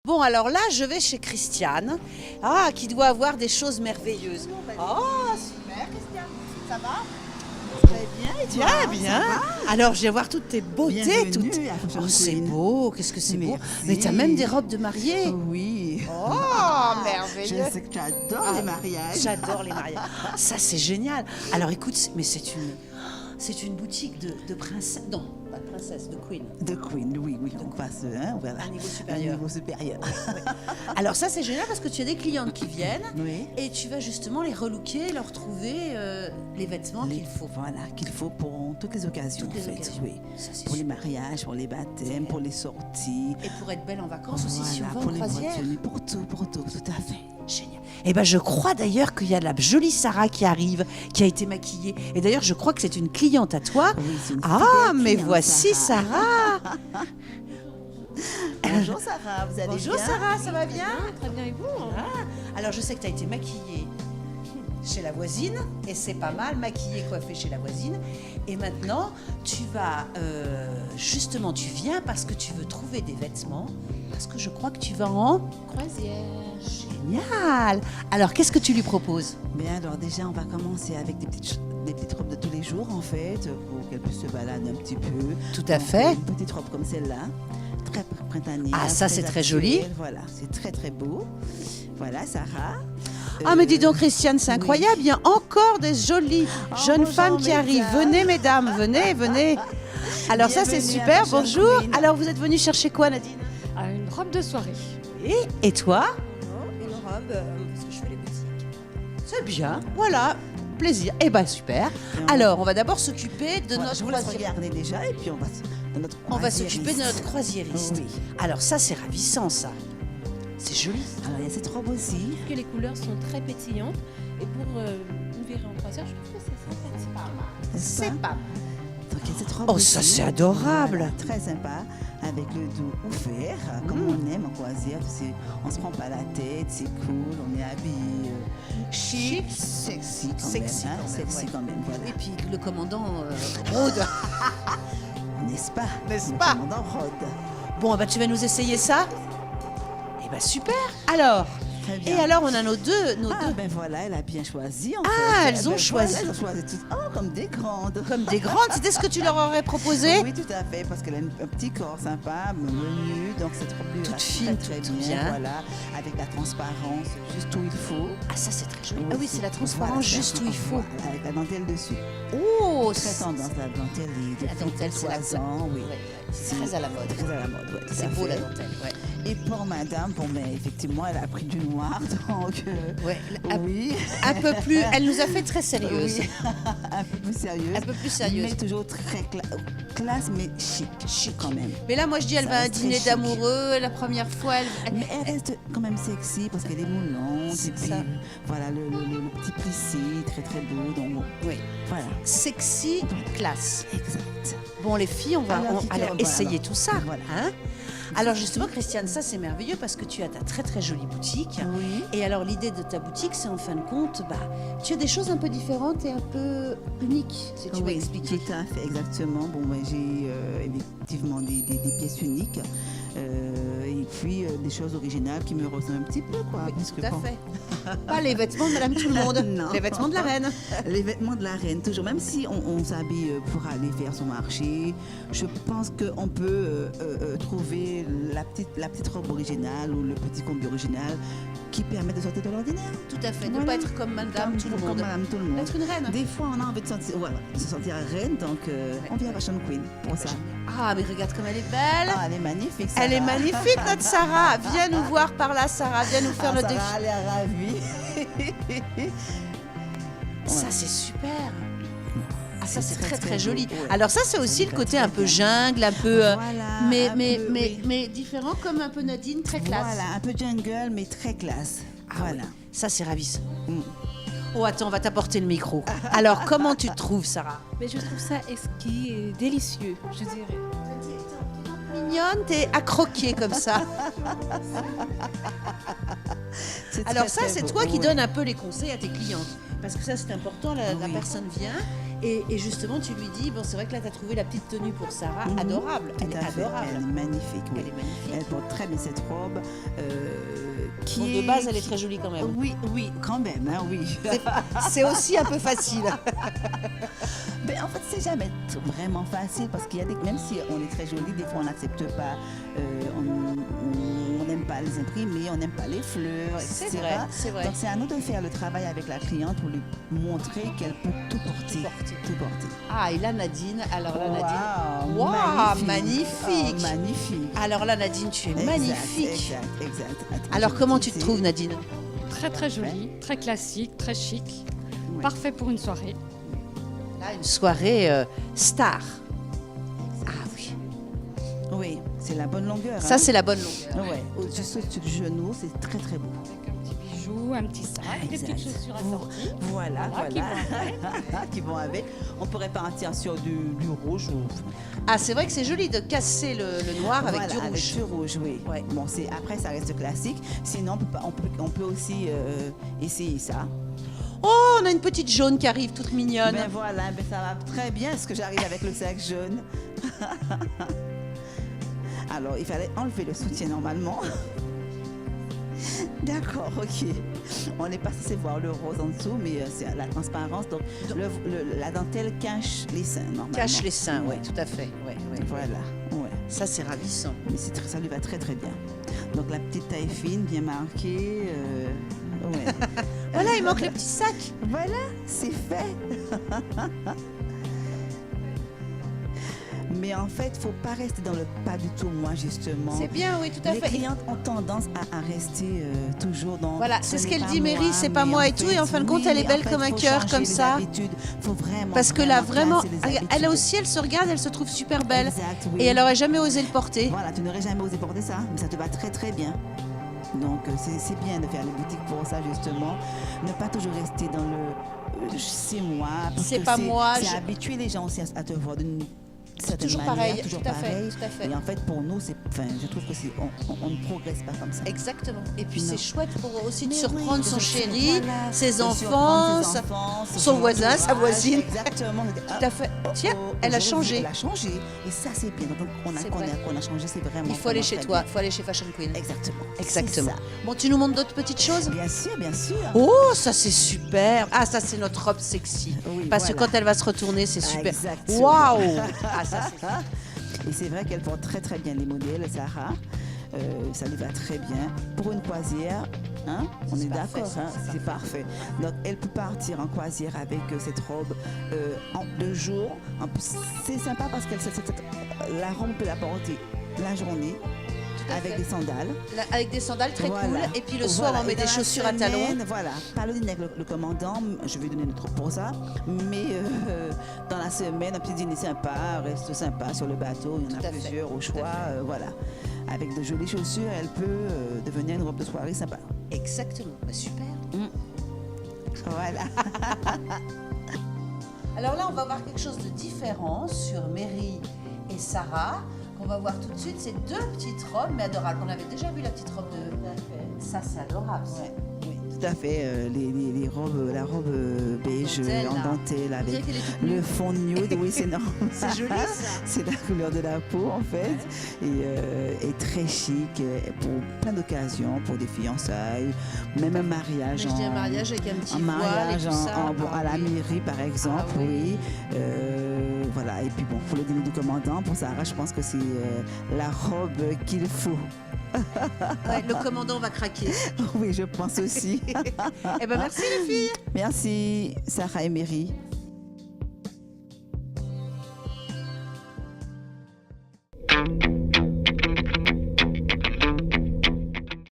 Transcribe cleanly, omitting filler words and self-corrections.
Bon, alors là, je vais chez Christiane, qui doit avoir des choses merveilleuses. Oh, super, Christiane. Ça va? Très bien, et toi? Bien. Alors, je vais voir toutes tes beautés. Bienvenue à Fashion Oh, c'est Queen. beau, qu'est-ce que c'est beau. Merci. Mais t'as même des robes de mariée. Oui. Oh, merveilleux. Je sais que tu adores les mariages. J'adore les mariages. Ça, c'est génial. Alors, écoute, mais c'est une boutique de princesse. Non, pas de princesse, de queen. De Queen, oui, on passe voilà. Un niveau supérieur. Un niveau supérieur. Alors ça, c'est génial parce que tu as des clientes qui viennent Oui. et tu vas justement les relooker, leur trouver les vêtements qu'il faut. Voilà, qu'il faut pour toutes les occasions. Toutes les en fait, occasions. Oui. Ça, c'est Pour les super. mariages, pour les baptêmes, pour les sorties. Et pour être belle en vacances aussi, si on va pour en les croisière. voitures, pour tout à fait. Génial. Et ben je crois d'ailleurs qu'il y a la jolie Sarah qui arrive, qui a été maquillée. Et d'ailleurs, je crois que c'est une cliente à toi. Oui, c'est une Ah, fidèle mais cliente, voici Sarah. Sarah. Bonjour Sarah, vous allez Bonjour bien? Sarah, ça va bien? Très bien, et vous? Alors je sais que tu as été maquillée chez la voisine, et c'est pas mal, maquillée, coiffée chez la voisine. Et maintenant, tu vas, justement, tu viens parce que tu veux trouver des vêtements, parce que je crois que tu vas en... Croisière. Génial. Alors, qu'est-ce que tu lui proposes? Bien, alors déjà, on va commencer avec des petites robes de tous les jours, en fait, pour qu'elle puisse se balader un petit peu. Tout à fait. Une petite robe comme celle-là, très printanière. Ah, ça, c'est très actuelle. joli. Voilà, c'est très, très beau. Voilà, Sarah. Ah, mais dis donc, Christiane, c'est incroyable. Il y a encore des jolies jeunes bonjour, femmes qui mesdames. arrivent. Venez, mesdames, venez. Alors, ça, c'est Bienvenue à super. Fashion Bonjour. Queen. Alors, vous êtes venue chercher quoi, Nadine? Une robe de soirée. Et toi? Une robe, parce que je fais les boutiques. C'est bien. Voilà. Plaisir. Eh ben, super. Alors, on va d'abord s'occuper de Voilà, notre je vous laisse croisière. regarder déjà, et puis on va dans notre On va croisiériste. s'occuper de notre croisiériste. Oui. Alors, ça, c'est ravissant, ça. C'est joli. Alors, il y a cette robe aussi. Que les couleurs sont très pétillantes. Et pour une virée en croisière, je trouve que c'est sympathique. n'est-ce C'est pas? pas mal. Donc, il y a cette robe Oh, aussi. ça, c'est adorable. Voilà, très sympa, avec le dos ouvert, comme on aime en croisière. On se prend pas la tête, c'est cool, on est habillé Chic. sexy quand Sexy même. quand même, Sexy ouais. quand même, voilà. Et puis, le commandant Rode. N'est-ce pas? N'est-ce Le pas? commandant Rod. Bon, bah, tu vas nous essayer ça? Eh ben, super. Alors, Très bien. et alors, on a nos deux. Ben voilà, elle a bien choisi. En Ah, fait. elles ont Ben choisi. Voilà, elles ont choisi toutes. Oh, comme des grandes. Comme des grandes. C'était ce que tu leur aurais proposé? Oui, tout à fait, parce qu'elle a un petit corps sympa, menu, donc cette robe lui Toute va fine, très toute bien, bien. voilà, avec la transparence juste où il faut. Ah, ça, c'est très joli. Ah oui, c'est la transparence juste où il faut. Voilà, avec la dentelle dessus. Oh, Très tendance, la dentelle et La dentelle, c'est la cloisons, oui. Ouais, c'est très à la mode. Très à la mode, ouais, tout C'est à beau, fait. la dentelle. Ouais. Et pour madame, bon, ben, effectivement, elle a pris du noir, donc Ouais, oui, un peu plus. Elle nous a fait très sérieuse. oui. un peu plus sérieuse. Un peu plus sérieuse. Mais toujours très classe, mais chic, quand même. Mais là, moi, je dis, elle Ça va à un reste très dîner chic. d'amoureux. La première fois, Mais elle reste quand même sexy parce qu'elle est moulante C'est et puis ça. voilà le petit plissé très très beau donc oui, voilà sexy, classe. exact. Bon, les filles, on va Alors, qui aller te- essayer voilà. tout ça. Voilà. Hein. Alors justement, Christiane, ça c'est merveilleux parce que tu as ta très très jolie boutique. Oui. Et alors l'idée de ta boutique, c'est en fin de compte, tu as des choses un peu différentes et un peu uniques, si tu veux Oui, expliquer. tout à fait, exactement. Bon, ben, j'ai effectivement des pièces uniques et puis des choses originales qui me ressemblent un petit peu, quoi. Oui, parce tout que, à bon, fait. Pas les vêtements de Madame Tout le Monde, Non. les vêtements de la reine. Les vêtements de la reine, toujours. Même si on s'habille pour aller faire son marché, je pense qu'on peut trouver la petite robe originale ou le petit combi original qui permet de sortir de l'ordinaire. Tout à fait, de ne Voilà. pas être comme Madame Tout le Comme Monde. Madame Tout le Monde. D'être une reine. Des fois, on a envie de se sentir reine, donc on vient à Fashion Queen pour ça. Ah, mais regarde comme elle est belle. Ah, elle est magnifique, Elle est Sarah. magnifique, notre Sarah. Viens nous voir par là, Sarah. Viens nous faire Ah, le Sarah, défi. elle est ravie. Ça, c'est super. Ah, ça, c'est très, très beau, joli. ouais. Alors ça, c'est aussi le va côté très un peu bien. jungle, un peu... Voilà, mais, un mais, peu, mais, oui. mais différent, comme un peu Nadine, très classe. Voilà, un peu jungle, mais très classe. Ah voilà. oui, ça, c'est ravissant. Mm. Oh, attends, on va t'apporter le micro. Alors, comment tu te trouves, Sarah? Mais je trouve ça exquis et délicieux, je dirais. Mignonne, t'es à croquer comme ça. C'est Alors très, ça, très c'est beau. toi qui Oui. donnes un peu les conseils à tes clientes. Parce que ça, c'est important, la Oui. personne vient Et justement, tu lui dis, bon, c'est vrai que là, tu as trouvé la petite tenue pour Sarah, Mhm. adorable. Tout Elle à est fait. adorable. Elle est magnifique, oui. Elle est magnifique. Elle porte très bien cette robe. Qui Bon, est... de base, elle est très jolie quand même. Oui, oui, quand même, hein, oui. C'est aussi un peu facile. Mais en fait, c'est jamais vraiment facile parce qu'il y a des... Même si on est très joli, des fois on n'accepte pas, on n'aime pas les imprimés, on n'aime pas les fleurs, etc. C'est vrai, c'est vrai. Donc c'est à nous de faire le travail avec la cliente pour lui montrer qu'elle peut tout porter. Tout porter. Ah, et là, Nadine, alors là, Nadine. Waouh, Waouh, magnifique. Oh, magnifique. Alors là, Nadine, tu es Exact, magnifique. Exact. Alors, comment tu te trouves, Nadine? Très très joli, très classique, très chic. Ouais. Parfait pour une soirée. Là, une soirée star. Ah oui. Oui, c'est la bonne longueur. Ça, hein. c'est la bonne longueur. Ouais, juste au-dessus du genou, c'est très très beau. Avec un petit bijou, un petit sac, des Exact. petites chaussures assorties. Voilà. Qui vont Qui vont avec. On pourrait partir sur du rouge ou Ah, c'est vrai que c'est joli de casser le noir avec voilà, du rouge. Avec du rouge, oui. Ouais. Bon, après ça reste classique. Sinon, on peut aussi essayer ça. Oh, on a une petite jaune qui arrive, toute mignonne. Ben voilà, ben ça va très bien. Est-ce que j'arrive avec le sac jaune? Alors, il fallait enlever le soutien normalement. D'accord, ok. On n'est pas censé voir le rose en dessous, mais c'est la transparence. Donc, la dentelle cache les seins, normalement. Cache les seins, oui, tout à fait. Ouais, ouais. Voilà, ouais. Ça, c'est ravissant. Mais ça lui va très très bien. Donc, la petite taille fine, bien marquée. Ouais. Voilà, il manque le petit sac. Voilà, c'est fait. Mais en fait, il ne faut pas rester dans le pas du tout, moi, justement. C'est bien, oui, tout à Les fait. clientes ont tendance à rester toujours dans... Voilà, ce c'est ce n'est qu'elle pas dit, moi, Mary, c'est pas mais moi et tout. Et en fin de compte, oui, elle est mais belle en fait, comme un faut cœur, changer comme les ça. habitudes. Faut vraiment, Parce que là, vraiment, casser les elle habitudes. aussi, elle se regarde, elle se trouve super belle. Exact, oui. Et elle aurait jamais osé le porter. Voilà, tu n'aurais jamais osé porter ça, mais ça te va très très bien. Donc c'est bien de faire les boutiques pour ça justement. Ne pas toujours rester dans le c'est moi. parce C'est que pas moi, C'est habituer les gens aussi à te voir d'une certaine toujours manière, pareil, toujours tout à fait, pareil. tout à fait. Et en fait pour nous, je trouve que on ne progresse pas comme ça. Exactement. Et puis Non. c'est chouette pour aussi de Mais surprendre oui, son de chéri, voilà, ses de enfants, surprendre ses enfants, son voisin, sa entourage, voisine. Exactement. Tout à fait. Tiens, elle a changé. Elle a changé. Et ça c'est bien. Donc C'est vrai. qu'on a changé, c'est vraiment. Il faut aller vraiment chez très toi, bien. il faut aller chez Fashion Queen. Exactement. Exactement. C'est Bon, tu nous montres d'autres petites choses? ça. Bien sûr, bien sûr. Oh, ça c'est super. Ah, ça c'est notre robe sexy. Oui, Parce que voilà. quand elle va se retourner, c'est super. Exactement. Waouh. Ah, ça c'est. Et c'est vrai qu'elle porte très très bien les modèles, Sarah. Ça lui va très bien. Pour une croisière, hein, on est parfait, d'accord, ça, hein, c'est c'est parfait. Donc elle peut partir en croisière avec cette robe en 2 jours. En plus, c'est sympa parce que la robe peut la porter la journée à avec fait. des sandales. Là, avec des sandales très Voilà. cool. Et puis le soir, Voilà. on met Et des dans la chaussures à talons. semaine, Voilà, pas le dîner avec le commandant, je vais donner notre pour ça, mais dans la semaine, un petit dîner sympa, reste sympa sur le bateau, il y en Tout a à fait, plusieurs au tout à choix, fait. voilà. Avec de jolies chaussures, elle peut devenir une robe de soirée sympa. Exactement. Bah, super. Voilà. Alors là, on va voir quelque chose de différent sur Mary et Sarah, qu'on va voir tout de suite. C'est 2 petites robes, mais adorables. On avait déjà vu la petite robe de... Ça, c'est adorable. ça. Oui, tout à fait. Les robes, la robe beige Dentelle, en là. dentelle On avec dirait qu'elle est toute le fond nude, oui, c'est normal. C'est joli, ça. C'est la couleur de la peau en fait. Et très chic pour plein d'occasions, pour des fiançailles, même un mariage. Mais je dis un mariage avec un petit Un voile et mariage tout ça. à la mairie par exemple, Ah oui. oui. Voilà, et puis bon, pour le dîner du commandant, pour Sarah, je pense que c'est la robe qu'il faut. Ouais, le commandant va craquer. Oui, je pense aussi. Eh ben merci les filles. Merci Sarah et Mary.